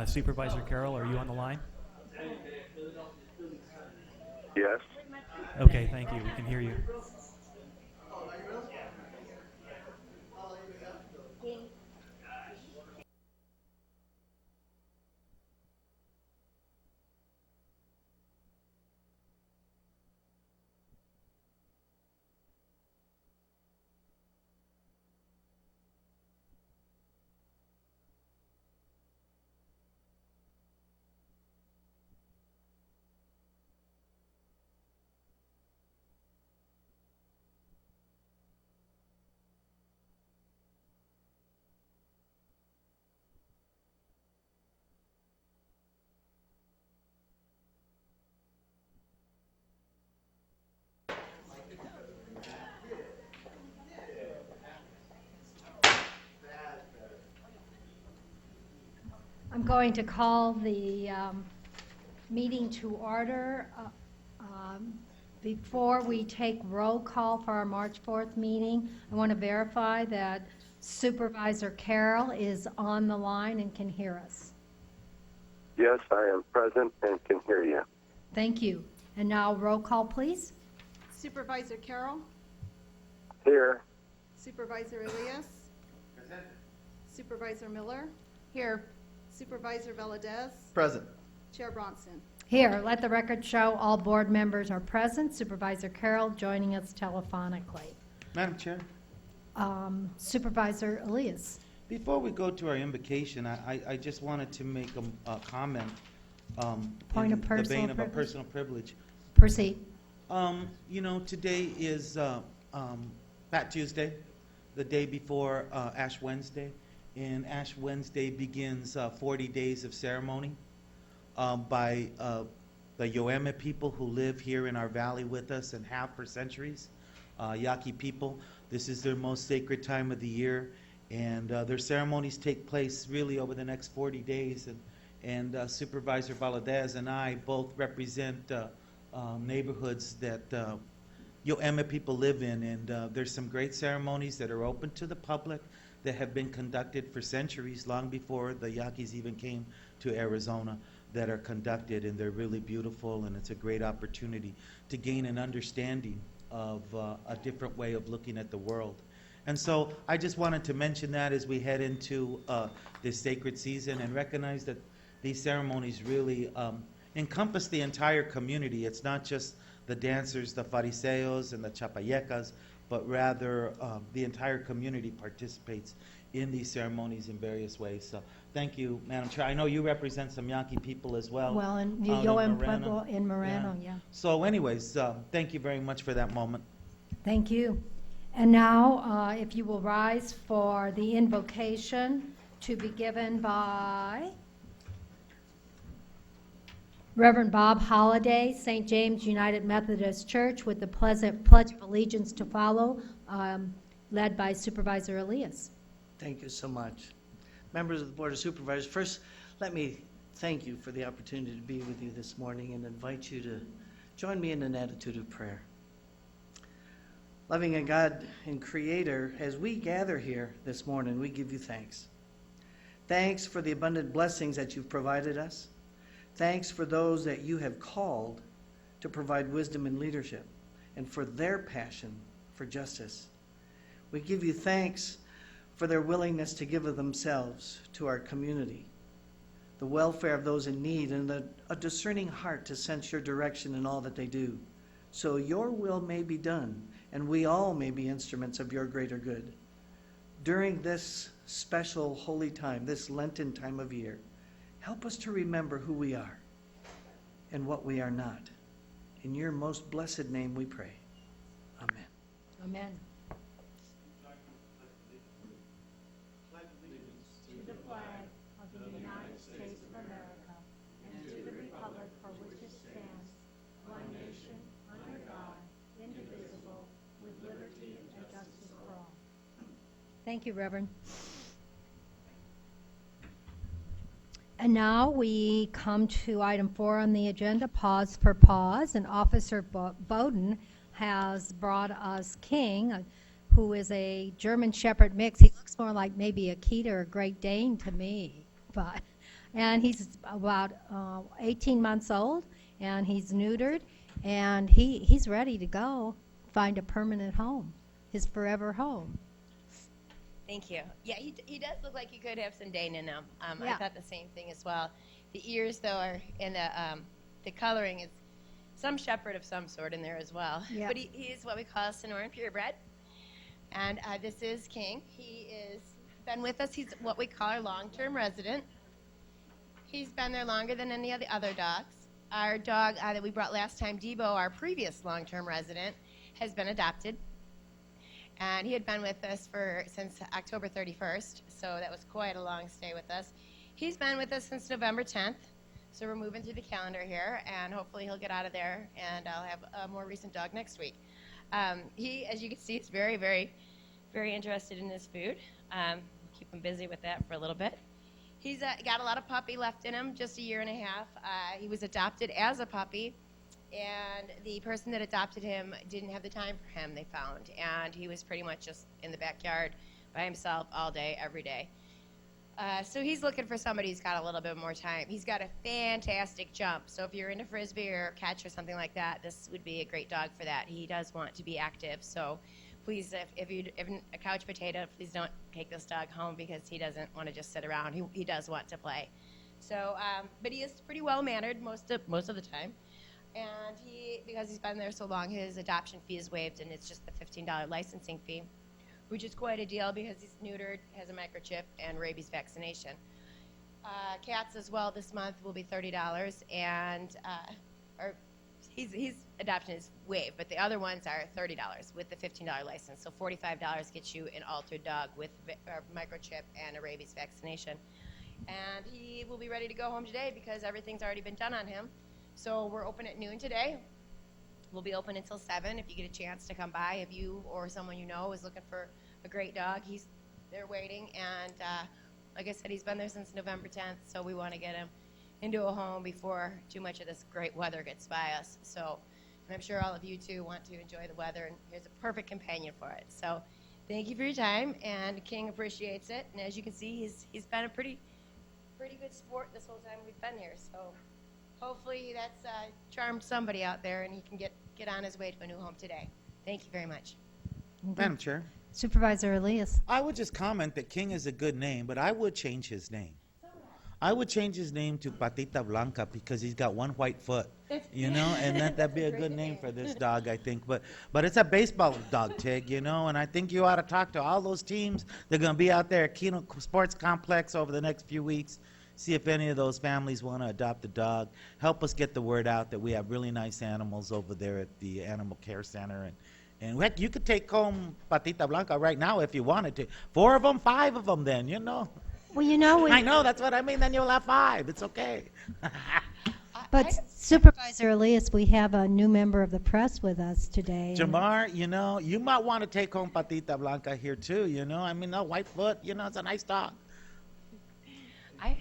Supervisor Carroll, are you on the line? Yes. Okay, thank you. We can hear you. I'm going to call the meeting to order. Before we take roll call for our March 4th meeting, I want to verify that Supervisor Carroll is on the line and can hear us. Yes, I am present and can hear you. Thank you. And now roll call, please. Supervisor Carroll? Here. Supervisor Elias? Present. Supervisor Miller? Here. Supervisor Valadez? Present. Chair Bronson? Here, let the record show all board members are present. Supervisor Carroll joining us telephonically. Madam Chair, Supervisor Elias. before we go to our invocation, I just wanted to make a comment. Point in of personal the vein of a privilege? personal privilege. Proceed. Today is Fat Tuesday, the day before Ash Wednesday. And Ash Wednesday begins 40 days of ceremony by the Yoeme people who live here in our valley with us and have for centuries. Yaqui people, this is their most sacred time of the year, and their ceremonies take place really over the next 40 days. And Supervisor Valadez and I both represent neighborhoods that Yoeme people live in, and there's some great ceremonies that are open to the public that have been conducted for centuries, long before the Yaquis even came to Arizona, that are conducted, and they're really beautiful, and it's a great opportunity to gain an understanding of a different way of looking at the world. And so I just wanted to mention that as we head into this sacred season, and recognize that these ceremonies really encompass the entire community. It's not just the dancers, the fariseos and the chapayecas, but rather the entire community participates in these ceremonies in various ways. So thank you, Madam Chair. I know you represent some Yaqui people as well. Well, in out Yoem Moreno. Pueblo in Moreno, yeah. So anyways, thank you very much for that moment. Thank you. And now, if you will rise for the invocation to be given by Reverend Bob Holliday, St. James United Methodist Church, with the Pledge of Allegiance to follow, led by Supervisor Elias. Thank you so much. Members of the Board of Supervisors, first, let me thank you for the opportunity to be with you this morning and invite you to join me in an attitude of prayer. Loving a God and Creator, as we gather here this morning, we give you thanks. Thanks for the abundant blessings that you've provided us. Thanks for those that you have called to provide wisdom and leadership, and for their passion for justice. We give you thanks for their willingness to give of themselves to our community, the welfare of those in need, and a discerning heart to sense your direction in all that they do, so your will may be done, and we all may be instruments of your greater good. During this special holy time, this Lenten time of year, help us to remember who we are and what we are not. In your most blessed name we pray. Amen. Amen. To the flag of the United States of America and to the republic for which it stands, one nation, under God, indivisible, with liberty and justice for all. Thank you, Reverend. And now we come to item 4 on the agenda, pause for pause. And Officer Bowden has brought us King, who is a German Shepherd mix. He looks more like maybe a Keter or Great Dane to me, but and he's about 18 months old, and he's neutered, and he's ready to go find a permanent home, his forever home. Thank you. Yeah, he does look like he could have some Dane in him. I Yeah. thought the same thing as well. The ears, though, are in the coloring is some shepherd of some sort in there as well. Yeah. But he is what we call a Sonoran purebred. And this is King. He is been with us. He's what we call our long-term resident. He's been there longer than any of the other dogs. Our dog that we brought last time, Debo, our previous long-term resident, has been adopted. And he had been with us since October 31st, so that was quite a long stay with us. He's been with us since November 10th, so we're moving through the calendar here, and hopefully he'll get out of there, and I'll have a more recent dog next week. He, as you can see, is very, very, very interested in his food. Keep him busy with that for a little bit. He's got a lot of puppy left in him, just a year and a half. He was adopted as a puppy, and the person that adopted him didn't have the time for him, they found, and he was pretty much just in the backyard by himself all day, every day. So he's looking for somebody who's got a little bit more time. He's got a fantastic jump, so if you're into frisbee or catch or something like that, this would be a great dog for that. He does want to be active, so please, if you're a couch potato, please don't take this dog home because he doesn't want to just sit around. He does want to play. So, but he is pretty well mannered most of the time. And because he's been there so long, his adoption fee is waived, and it's just the $15 licensing fee, which is quite a deal because he's neutered, has a microchip, and rabies vaccination. Cats as well this month will be $30, and his adoption is waived, but the other ones are $30 with the $15 license. So $45 gets you an altered dog with a microchip and a rabies vaccination. And he will be ready to go home today because everything's already been done on him. So we're open at noon today. We'll be open until 7 if you get a chance to come by. If you or someone you know is looking for a great dog, they're waiting. And like I said, he's been there since November 10th, so we want to get him into a home before too much of this great weather gets by us. So, and I'm sure all of you too want to enjoy the weather, and here's a perfect companion for it. So thank you for your time, and King appreciates it. And as you can see, he's been a pretty good sport this whole time we've been here. So hopefully that's charmed somebody out there, and he can get on his way to a new home today. Thank you very much. Madam Chair, Supervisor Elias. I would just comment that King is a good name, but I would change his name. I would change his name to Patita Blanca because he's got one white foot, you know, and that'd be a good name for this dog, I think. But it's a baseball dog, Tig, you know, and I think you ought to talk to all those teams. They're going to be out there at Keno Sports Complex over the next few weeks. See if any of those families want to adopt a dog. Help us get the word out that we have really nice animals over there at the Animal Care Center. And heck, you could take home Patita Blanca right now if you wanted to. 4 of them, 5 of them then, you know. Well, you know, I know, that's what I mean. Then you'll have 5. It's okay. but Supervisor Elias, we have a new member of the press with us today. Jamar, you know, you might want to take home Patita Blanca here too, you know. I mean, no, Whitefoot, you know, it's a nice dog. I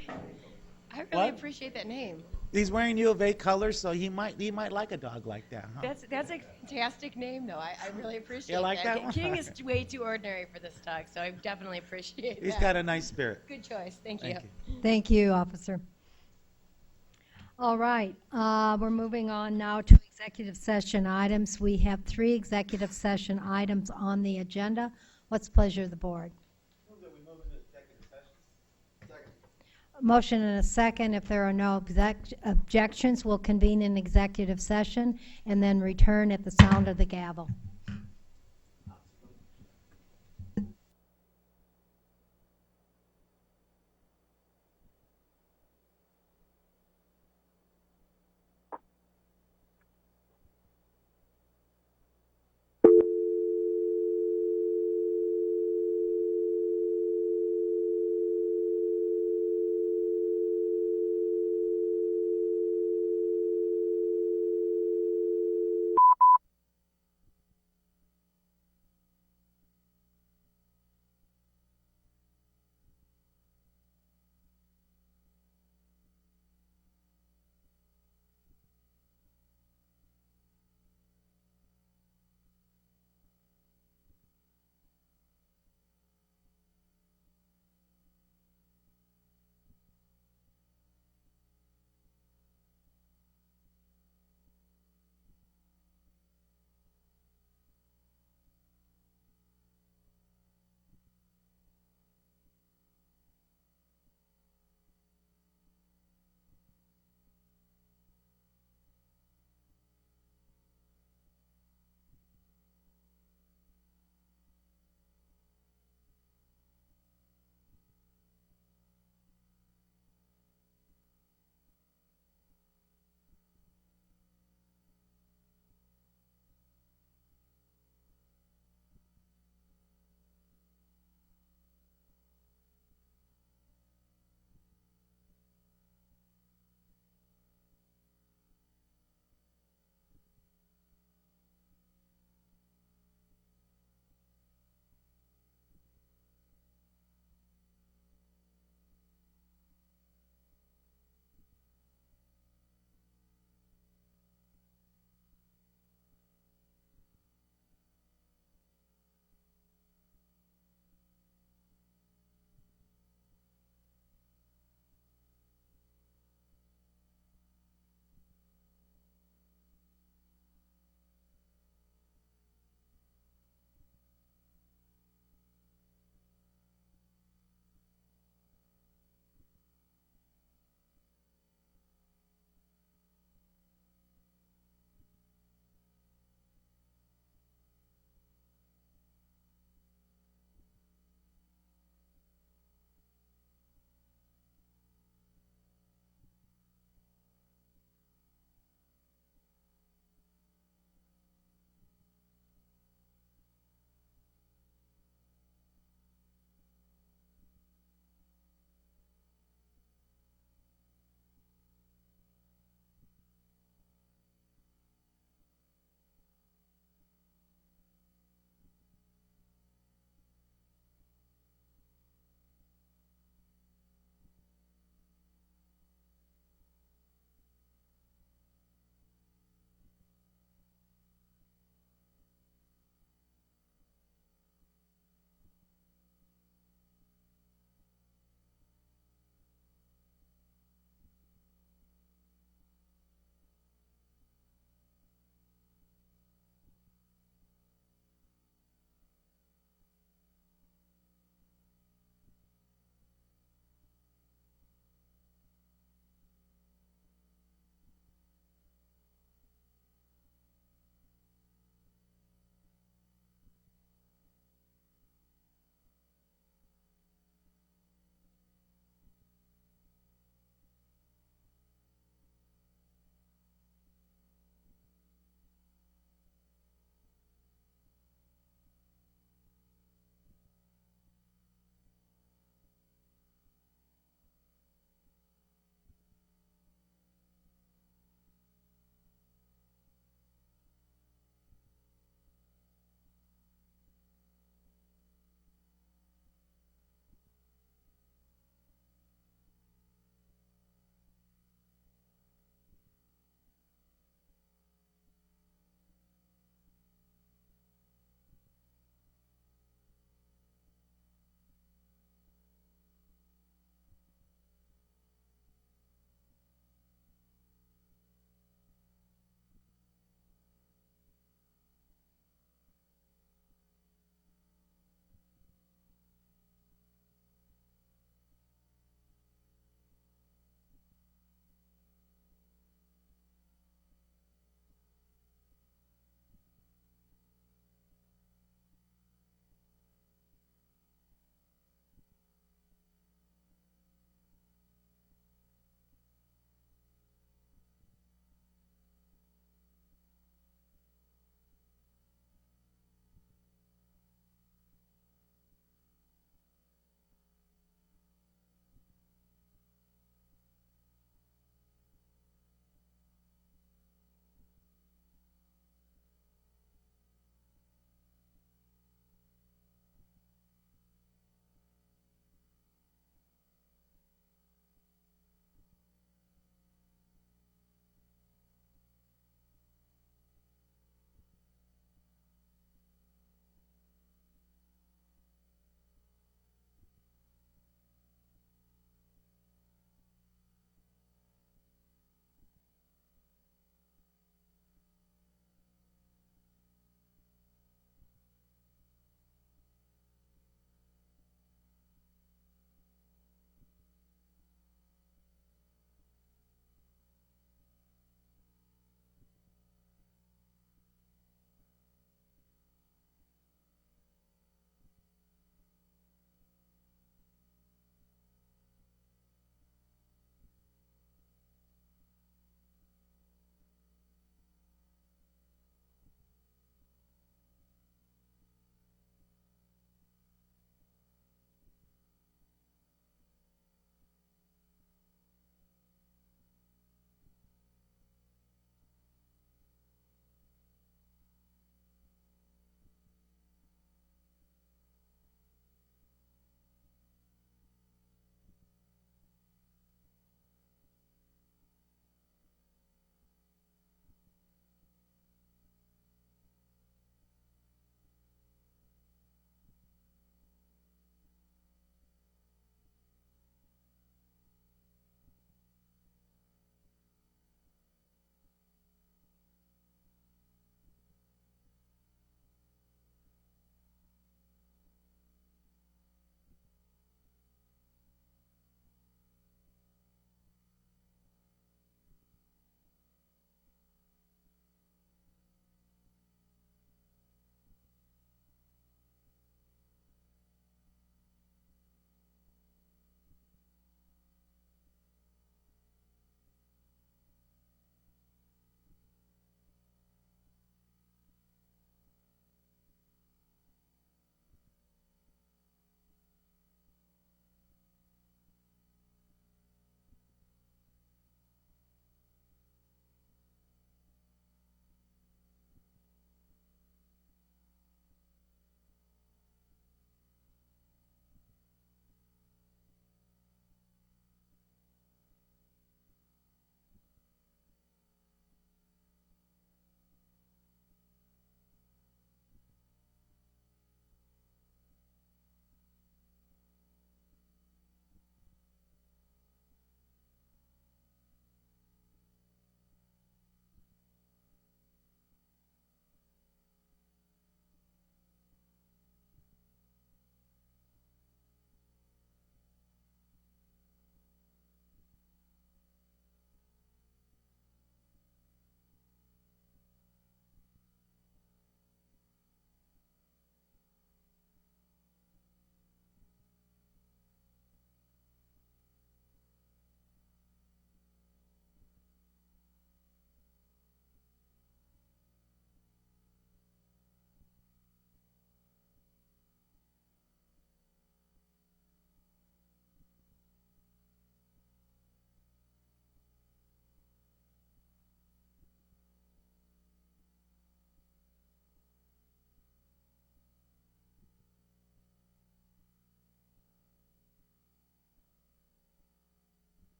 really What? appreciate that name. He's wearing U of A colors, so he might like a dog like that, huh? That's a fantastic name, though. I really appreciate You like that one? King is way too ordinary for this dog, so I definitely appreciate that. He's got a nice spirit. Good choice. Thank you. Thank you. Thank you, officer. All right, we're moving on now to executive session items. We have 3 executive session items on the agenda. What's the pleasure of the board? Motion and a second. If there are no objections, we'll convene an executive session and then return at the sound of the gavel.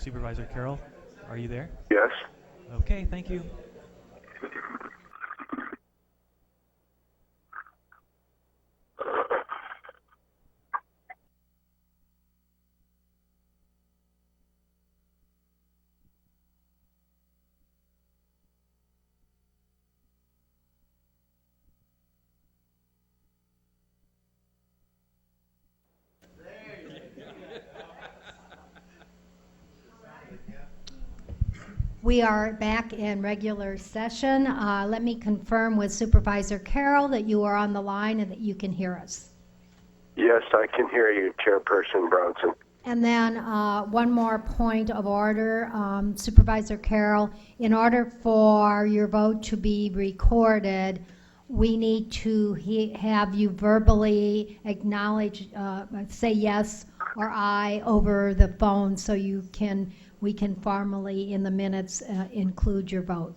Supervisor Carroll, are you there? Yes. Okay, thank you. We are back in regular session. Let me confirm with Supervisor Carroll that you are on the line and that you can hear us. Yes, I can hear you, Chairperson Bronson. And then one more point of order, Supervisor Carroll. In order for your vote to be recorded, we need to have you verbally acknowledge, say yes or aye over the phone so we can formally in the minutes include your vote.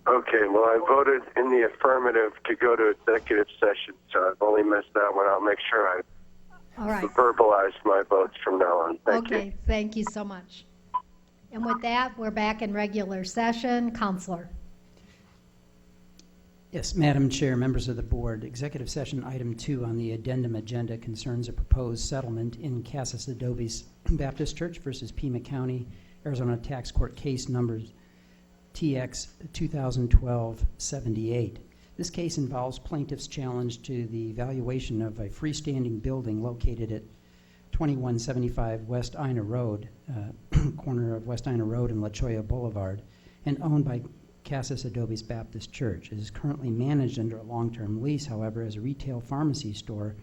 Okay, well, I voted in the affirmative to go to executive session, so I've only missed that one. I'll make sure I All right. verbalize my votes from now on. Thank you. Okay, thank you so much. And with that, we're back in regular session. Counselor. Yes, Madam Chair, members of the board, executive session item 2 on the addendum agenda concerns a proposed settlement in Casas Adobes Baptist Church versus Pima County, Arizona Tax Court case numbers TX 2012-78. This case involves plaintiff's challenge to the valuation of a freestanding building located at 2175 West Ina Road, corner of West Ina Road and La Cholla Boulevard, and owned by Casas Adobes Baptist Church. It is currently managed under a long-term lease, however, as a retail pharmacy store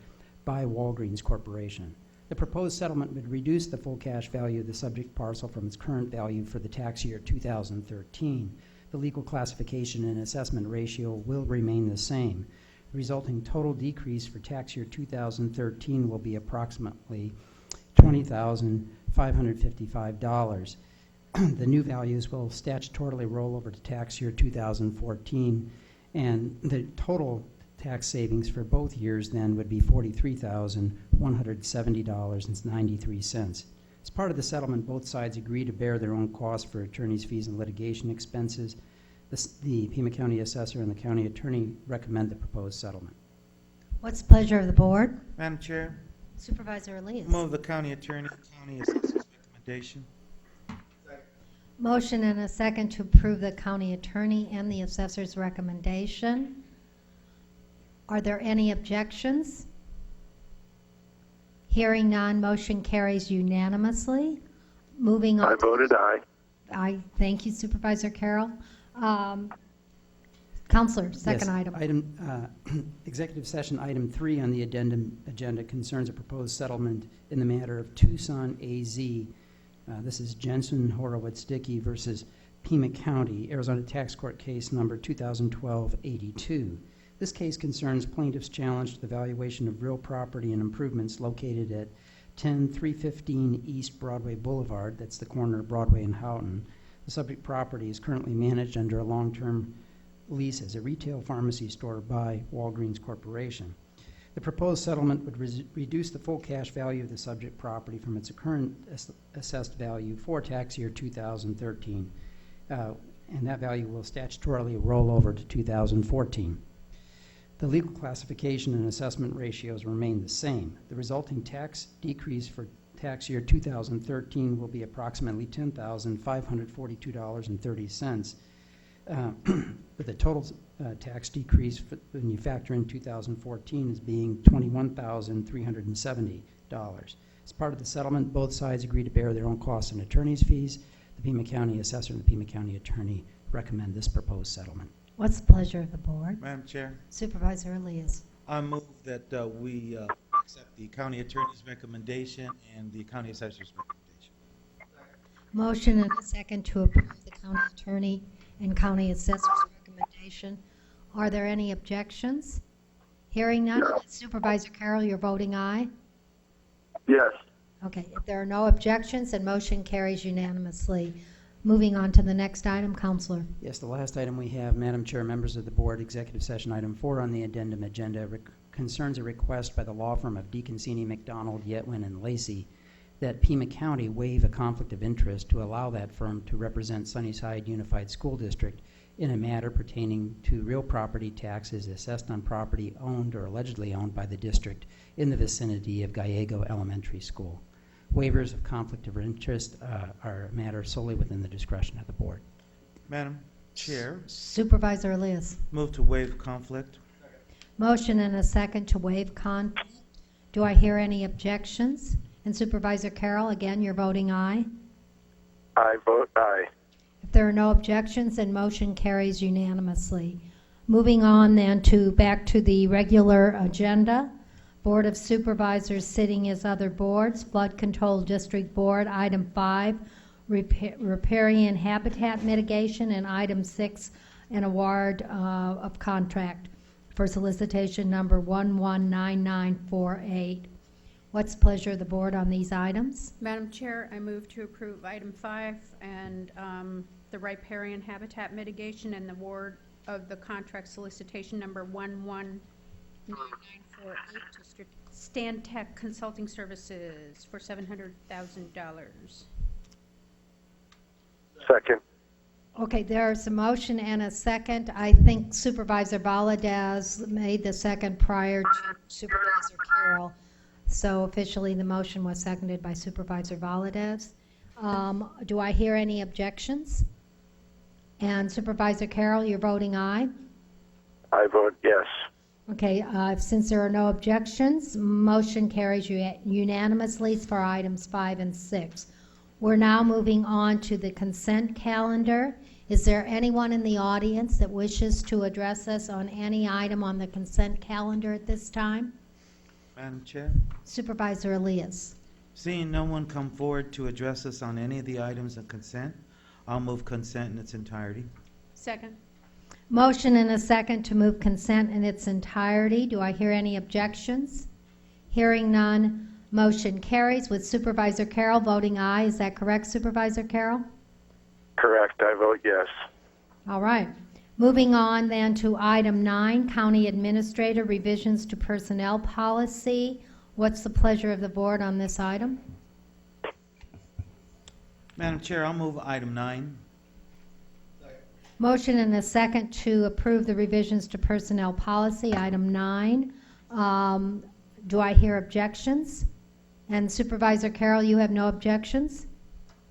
by Walgreens Corporation. The proposed settlement would reduce the full cash value of the subject parcel from its current value for the tax year 2013. The legal classification and assessment ratio will remain the same. The resulting total decrease for tax year 2013 will be approximately $20,555. The new values will statutorily roll over to tax year 2014, and the total tax savings for both years then would be $43,170.93. As part of the settlement, both sides agree to bear their own costs for attorney's fees and litigation expenses. The Pima County Assessor and the County Attorney recommend the proposed settlement. What's the pleasure of the board? Madam Chair, Supervisor Elias. move the County Attorney and County Assessor's recommendation. Motion and a second to approve the county attorney and the assessor's recommendation. Are there any objections? Hearing none, motion carries unanimously. Moving on. I voted aye. Aye. Thank you, Supervisor Carroll. Counselor, second Yes, item. Executive session item 3 on the addendum agenda concerns a proposed settlement in the matter of Tucson AZ. This is Jensen Horowitz Dickey versus Pima County, Arizona Tax Court case number 2012-82. This case concerns plaintiff's challenge to the valuation of real property and improvements located at 10315 East Broadway Boulevard. That's the corner of Broadway and Houghton. The subject property is currently managed under a long-term lease as a retail pharmacy store by Walgreens Corporation. The proposed settlement would reduce the full cash value of the subject property from its current assessed value for tax year 2013, and that value will statutorily roll over to 2014. The legal classification and assessment ratios remain the same. The resulting tax decrease for tax year 2013 will be approximately $10,542.30, with the total tax decrease when you factor in 2014 as being $21,370. As part of the settlement, both sides agree to bear their own costs and attorney's fees. The Pima County Assessor and the Pima County Attorney recommend this proposed settlement. What's the pleasure of the board? Madam Chair, Supervisor Elias. I move that we accept the County Attorney's recommendation and the County Assessor's recommendation. Motion and a second to approve the county attorney and county assessor's recommendation. Are there any objections? Hearing none, No. Supervisor Carroll, you're voting aye? Yes. Okay, if there are no objections, then motion carries unanimously. Moving on to the next item, Counselor. Yes, the last item we have, Madam Chair, members of the board, executive session item 4 on the addendum agenda concerns a request by the law firm of DeConcini, McDonald, Yetwin, and Lacey that Pima County waive a conflict of interest to allow that firm to represent Sunnyside Unified School District in a matter pertaining to real property taxes assessed on property owned or allegedly owned by the district in the vicinity of Gallego Elementary School. Waivers of conflict of interest are a matter solely within the discretion of the board. Madam Chair, Supervisor Elias. move to waive conflict. Motion and a second to waive conflict. Do I hear any objections? And Supervisor Carroll, again, you're voting aye. I vote aye. If there are no objections, then motion carries unanimously. Moving on then back to the regular agenda. Board of Supervisors sitting as other boards. Flood Control District Board, item 5, riparian habitat mitigation, and item 6, an award of contract for solicitation number 119948. What's the pleasure of the board on these items? Madam Chair, I move to approve item 5 and the riparian habitat mitigation and the award of the contract solicitation number 119948 to Stantec Consulting Services for $700,000. Second. Okay, there's a motion and a second. I think Supervisor Valadez made the second prior to Supervisor Carroll. So officially, the motion was seconded by Supervisor Valadez. Do I hear any objections? And Supervisor Carroll, you're voting aye? I vote yes. Okay, since there are no objections, motion carries unanimously for items 5 and 6. We're now moving on to the consent calendar. Is there anyone in the audience that wishes to address us on any item on the consent calendar at this time? Madam Chair, Supervisor Elias. seeing no one come forward to address us on any of the items of consent, I'll move consent in its entirety. Second. Motion and a second to move consent in its entirety. Do I hear any objections? Hearing none, motion carries with Supervisor Carroll voting aye. Is that correct, Supervisor Carroll? Correct. I vote yes. All right. Moving on then to item 9, County Administrator revisions to personnel policy. What's the pleasure of the board on this item? Madam Chair, I'll move item 9. Motion and a second to approve the revisions to personnel policy, item 9. Do I hear objections? And Supervisor Carroll, you have no objections?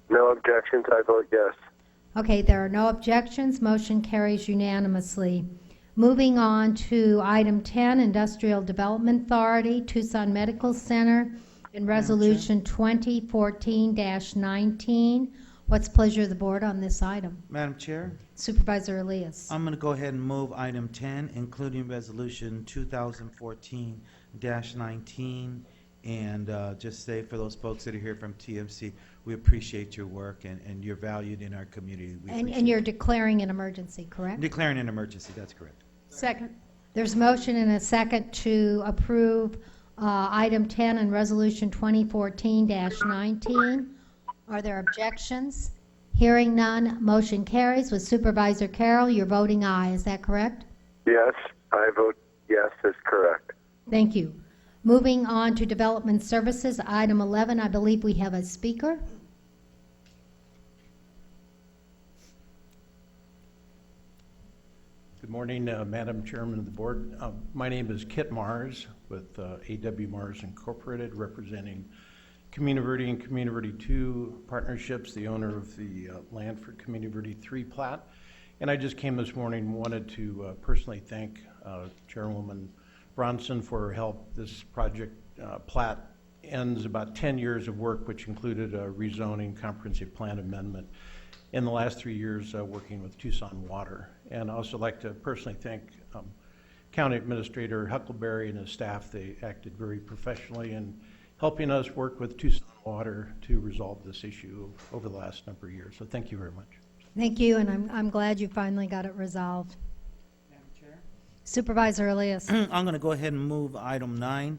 No objections. I vote yes. Okay, there are no objections. Motion carries unanimously. Moving on to item 10, Industrial Development Authority, Tucson Medical Center, and Resolution 2014-19. What's the pleasure of the board on this item? Madam Chair, Supervisor Elias. I'm going to go ahead and move item 10, including resolution 2014-19, and just say for those folks that are here from TMC, we appreciate your work and you're valued in our community. We And appreciate you're it. declaring an emergency, correct? Declaring an emergency, that's correct. Second. There's a motion and a second to approve item 10 and resolution 2014-19. Are there objections? Hearing none, motion carries with Supervisor Carroll. You're voting aye, is that correct? Yes. I vote yes is correct. Thank you. Moving on to Development Services, item 11, I believe we have a speaker. Good morning, Madam Chairman of the Board. My name is Kit Mars with A.W. Mars Incorporated, representing Community and Community 2 Partnerships, the owner of the land for Community 3 plat. And I just came this morning and wanted to personally thank Chairwoman Bronson for her help. This project plat ends about 10 years of work, which included a rezoning comprehensive plan amendment in the last 3 years working with Tucson Water. And I also like to personally thank County Administrator Huckleberry and his staff. They acted very professionally in helping us work with Tucson Water to resolve this issue over the last number of years. So thank you very much. Thank you, and I'm glad you finally got it resolved. Madam Chair? Supervisor Elias. I'm going to go ahead and move item 9,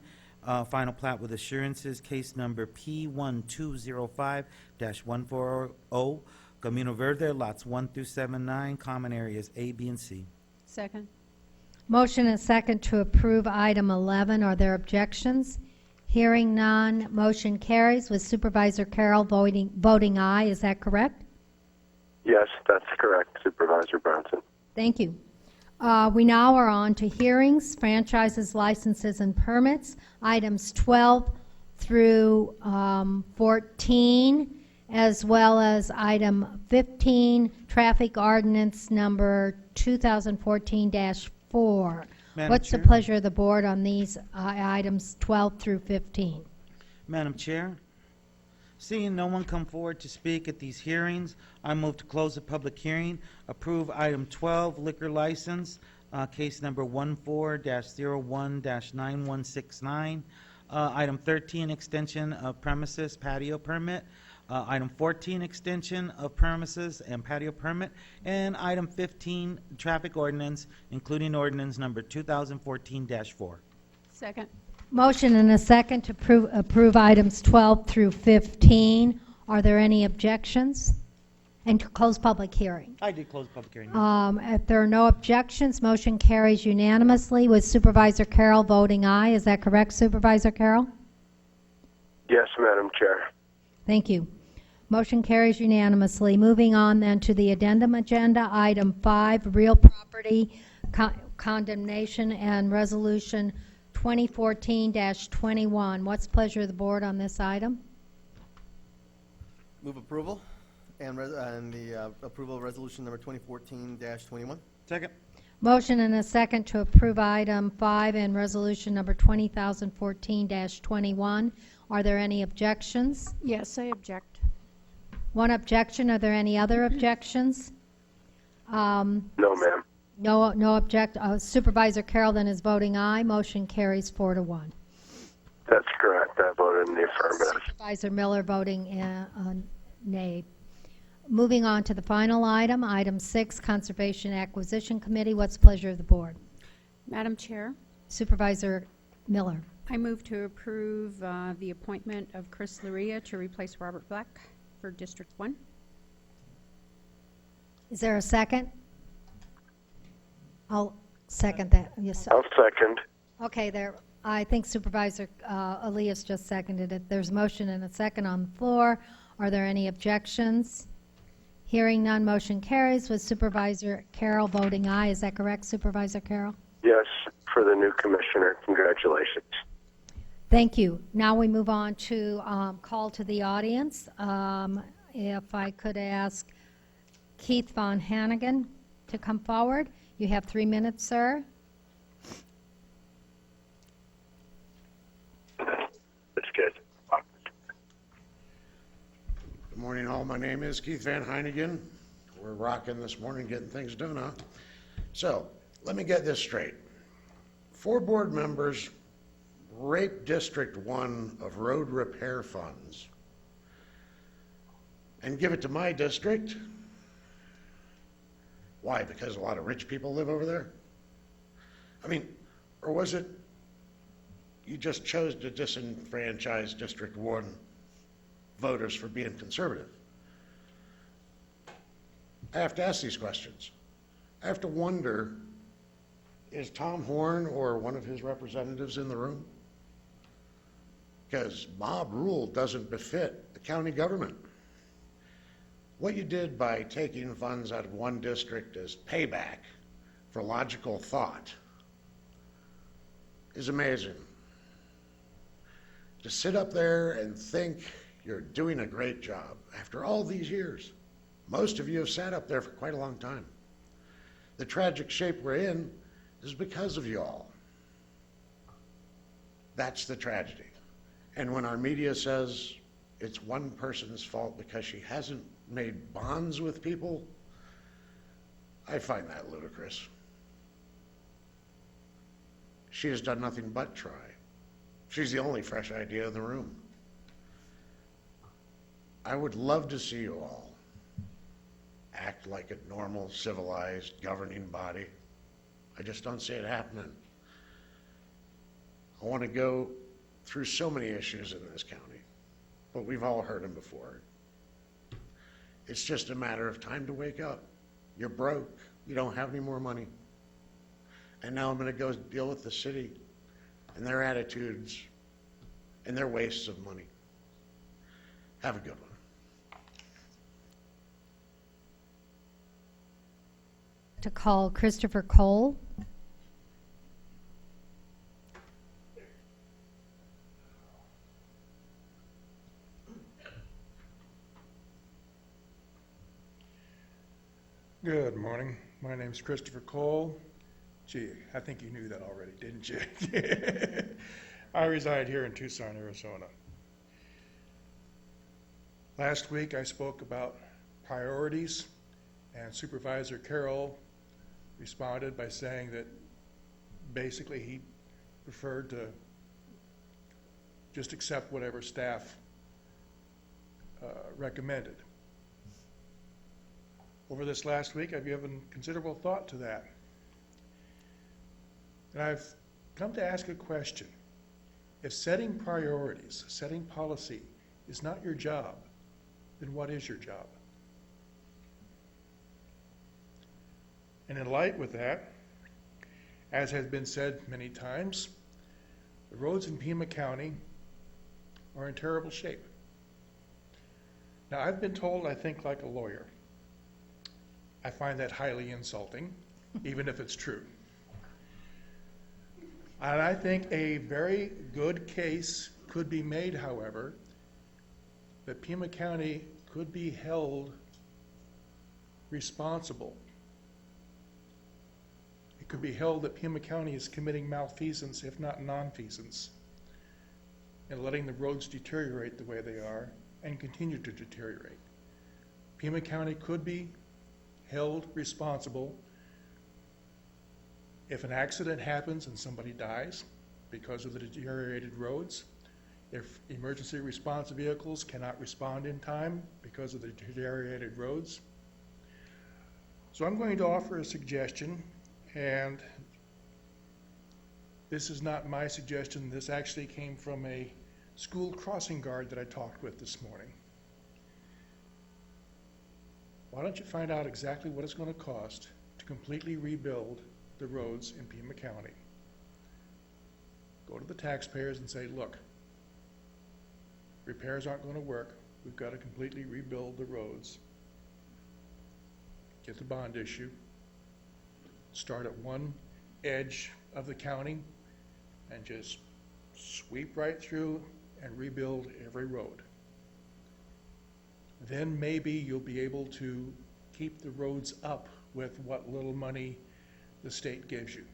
final plat with assurances, case number P1205-140, Camino Verde, lots 1 through 79, common areas A, B, and C. Second. Motion and second to approve item 11. Are there objections? Hearing none, motion carries with Supervisor Carroll voting aye. Is that correct? Yes, that's correct, Supervisor Bronson. Thank you. We now are on to hearings, franchises, licenses, and permits, items 12 through 14, as well as item 15, traffic ordinance number 2014-4. Madam What's the Chair? pleasure of the board on these items 12 through 15? Madam Chair, seeing no one come forward to speak at these hearings, I move to close the public hearing, approve item 12, liquor license, case number 14-01-9169, item 13, extension of premises patio permit, item 14, extension of premises and patio permit, and item 15, traffic ordinance, including ordinance number 2014-4. Second. Motion and a second to approve items 12 through 15. Are there any objections? And to close public hearing. I did close public hearing. If there are no objections, motion carries unanimously with Supervisor Carroll voting aye. Is that correct, Supervisor Carroll? Yes, Madam Chair. Thank you. Motion carries unanimously. Moving on then to the addendum agenda, item 5, real property condemnation and resolution 2014-21. What's the pleasure of the board on this item? Move approval and the approval of resolution number 2014-21. Second. Motion and a second to approve item 5 and resolution number 2014-21. Are there any objections? Yes, I object. One objection. Are there any other objections? No, ma'am. No object. Supervisor Carroll then is voting aye. Motion carries 4-1. That's correct. I voted in the affirmative. Supervisor Miller voting nay. Moving on to the final item, item 6, Conservation Acquisition Committee. What's the pleasure of the board? Madam Chair, Supervisor Miller. I move to approve the appointment of Chris Luria to replace Robert Black for District 1. Is there a second? I'll second that. Yes. I'll second. Okay, there. I think Supervisor Elias just seconded it. There's a motion and a second on the floor. Are there any objections? Hearing none, motion carries with Supervisor Carroll voting aye. Is that correct, Supervisor Carroll? Yes, for the new commissioner. Congratulations. Thank you. Now we move on to call to the audience. If I could ask Keith Von Hannigan to come forward. You have 3 minutes, sir. That's good. Good morning, all. My name is Keith Van Heinigen. We're rocking this morning, getting things done, huh? So, let me get this straight. 4 board members rape District 1 of road repair funds and give it to my district. Why? Because a lot of rich people live over there? I mean, or was it you just chose to disenfranchise District 1 voters for being conservative? I have to ask these questions. I have to wonder, is Tom Horn or one of his representatives in the room? Because mob rule doesn't befit the county government. What you did by taking funds out of one district as payback for logical thought is amazing. To sit up there and think you're doing a great job after all these years. Most of you have sat up there for quite a long time. The tragic shape we're in is because of you all. That's the tragedy. And when our media says it's one person's fault because she hasn't made bonds with people, I find that ludicrous. She has done nothing but try. She's the only fresh idea in the room. I would love to see you all act like a normal, civilized, governing body. I just don't see it happening. I want to go through so many issues in this county, but we've all heard them before. It's just a matter of time to wake up. You're broke. You don't have any more money. And now I'm going to go deal with the city and their attitudes and they're wastes of money. Have a good one. To call Christopher Cole. Good morning. My name's Christopher Cole. Gee, I think you knew that already, didn't you? I reside here in Tucson, Arizona. Last week I spoke about priorities, and Supervisor Carroll responded by saying that basically he preferred to just accept whatever staff recommended. Over this last week, I've given considerable thought to that. And I've come to ask a question. If setting priorities, setting policy is not your job, then what is your job? And in light with that, as has been said many times, the roads in Pima County are in terrible shape. Now, I've been told I think like a lawyer. I find that highly insulting, even if it's true. And I think a very good case could be made, however, that Pima County could be held responsible. It could be held that Pima County is committing malfeasance, if not nonfeasance, in letting the roads deteriorate the way they are and continue to deteriorate. Pima County could be held responsible if an accident happens and somebody dies because of the deteriorated roads, if emergency response vehicles cannot respond in time because of the deteriorated roads. So I'm going to offer a suggestion, and this is not my suggestion. This actually came from a school crossing guard that I talked with this morning. Why don't you find out exactly what it's going to cost to completely rebuild the roads in Pima County? Go to the taxpayers and say, look, repairs aren't going to work. We've got to completely rebuild the roads. Get the bond issue. Start at one edge of the county and just sweep right through and rebuild every road. Then maybe you'll be able to keep the roads up with what little money the state gives you.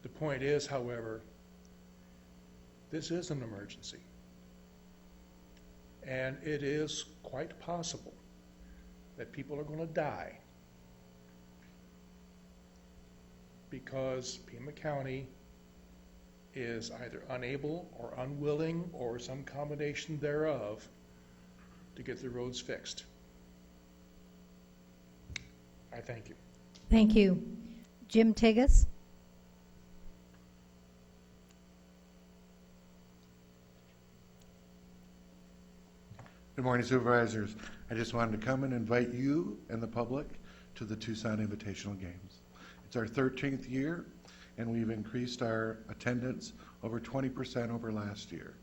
The point is, however, this is an emergency. And it is quite possible that people are going to die because Pima County is either unable or unwilling or some combination thereof to get the roads fixed. I thank you. Thank you. Jim Tigas. Good morning, Supervisors. I just wanted to come and invite you and the public to the Tucson Invitational Games. It's our 13th year, and we've increased our attendance over 20% over last year.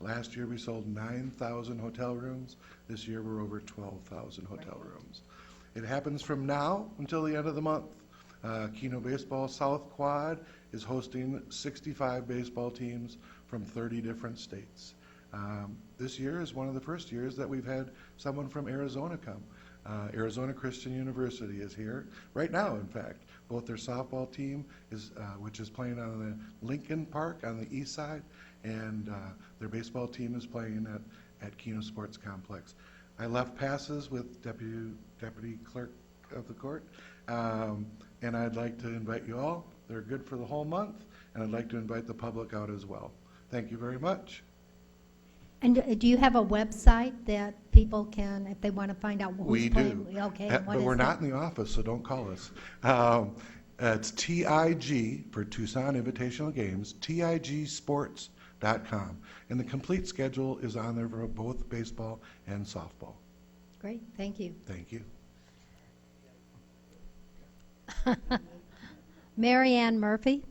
Last year we sold 9,000 hotel rooms. This year we're over 12,000 hotel rooms. It happens from now until the end of the month. Keno Baseball South Quad is hosting 65 baseball teams from 30 different states. This year is one of the first years that we've had someone from Arizona come. Arizona Christian University is here right now, in fact. Both their softball team, which is playing on the Lincoln Park on the east side, and their baseball team is playing at Keno Sports Complex. I left passes with Deputy Clerk of the Court, and I'd like to invite you all. They're good for the whole month, and I'd like to invite the public out as well. Thank you very much. And do you have a website that people can, if they want to find out who's We playing? do. Okay. But we're not in the office, so don't call us. It's TIG for Tucson Invitational Games, TIGsports.com. And the complete schedule is on there for both baseball and softball. Great, thank you. Thank you. Mary Ann Murphy.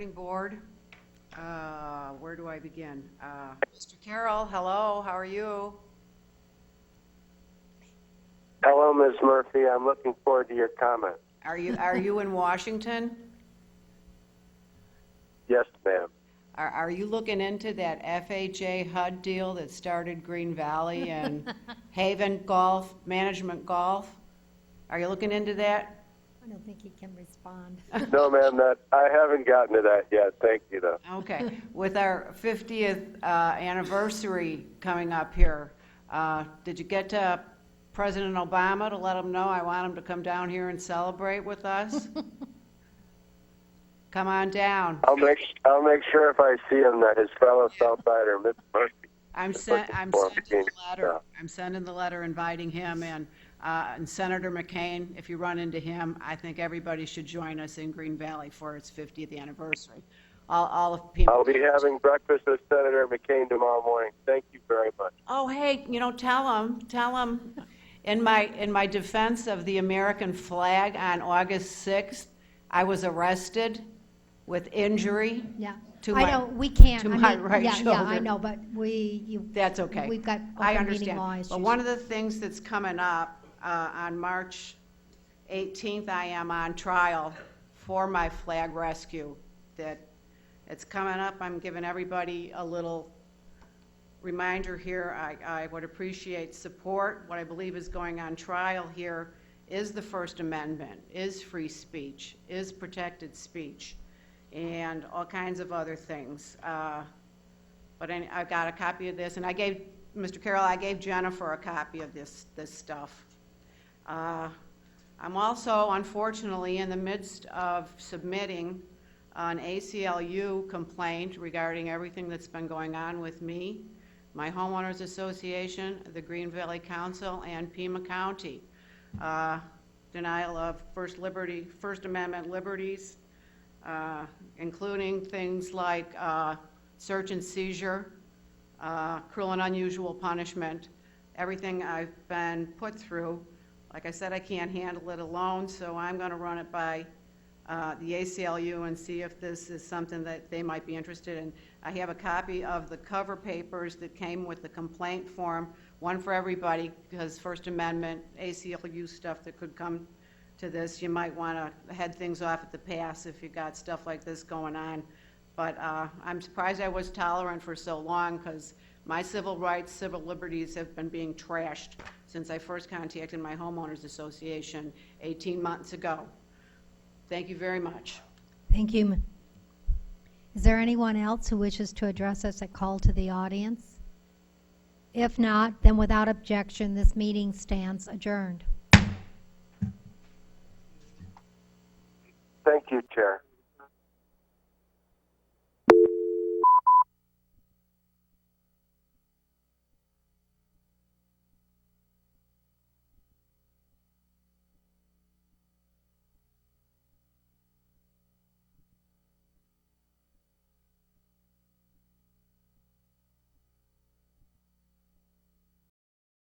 morning, Board. Where do I begin? Mr. Carroll, hello, how are you? Hello, Ms. Murphy. I'm looking forward to your comments. Are you in Washington? Yes, ma'am. Are you looking into that FHA HUD deal that started Green Valley and Haven Golf, Management Golf? Are you looking into that? I don't think he can respond. No, ma'am, I haven't gotten to that yet. Thank you, though. Okay. With our 50th anniversary coming up here, did you get to President Obama to let him know I want him to come down here and celebrate with us? Come on down. I'll make sure if I see him that his fellow Southsider, Ms. Murphy. I'm sending the letter. I'm sending the letter inviting him and Senator McCain. If you run into him, I think everybody should join us in Green Valley for its 50th anniversary. All of people. I'll be having breakfast with Senator McCain tomorrow morning. Thank you very much. Oh, hey, tell him. In my defense of the American flag on August 6th, I was arrested with injury. Yeah. To I my, know, we can't. to my right shoulder. Yeah, I know, but That's okay. We've got I open meeting understand. law issues. But one of the things that's coming up on March 18th, I am on trial for my flag rescue. That it's coming up. I'm giving everybody a little reminder here. I would appreciate support. What I believe is going on trial here is the First Amendment, is free speech, is protected speech, and all kinds of other things. But I got a copy of this, and I gave, Mr. Carroll, I gave Jennifer a copy of this stuff. I'm also, unfortunately, in the midst of submitting an ACLU complaint regarding everything that's been going on with me, my homeowners association, the Green Valley Council, and Pima County. Denial of First Amendment liberties, including things like search and seizure, cruel and unusual punishment, everything I've been put through. Like I said, I can't handle it alone, so I'm going to run it by the ACLU and see if this is something that they might be interested in. I have a copy of the cover papers that came with the complaint form, one for everybody, because First Amendment, ACLU stuff that could come to this. You might want to head things off at the pass if you got stuff like this going on. But I'm surprised I was tolerant for so long, because my civil rights, civil liberties have been being trashed since I first contacted my homeowners association 18 months ago. Thank you very much. Thank you. Is there anyone else who wishes to address us at call to the audience? If not, then without objection, this meeting stands adjourned. Thank you, Chair.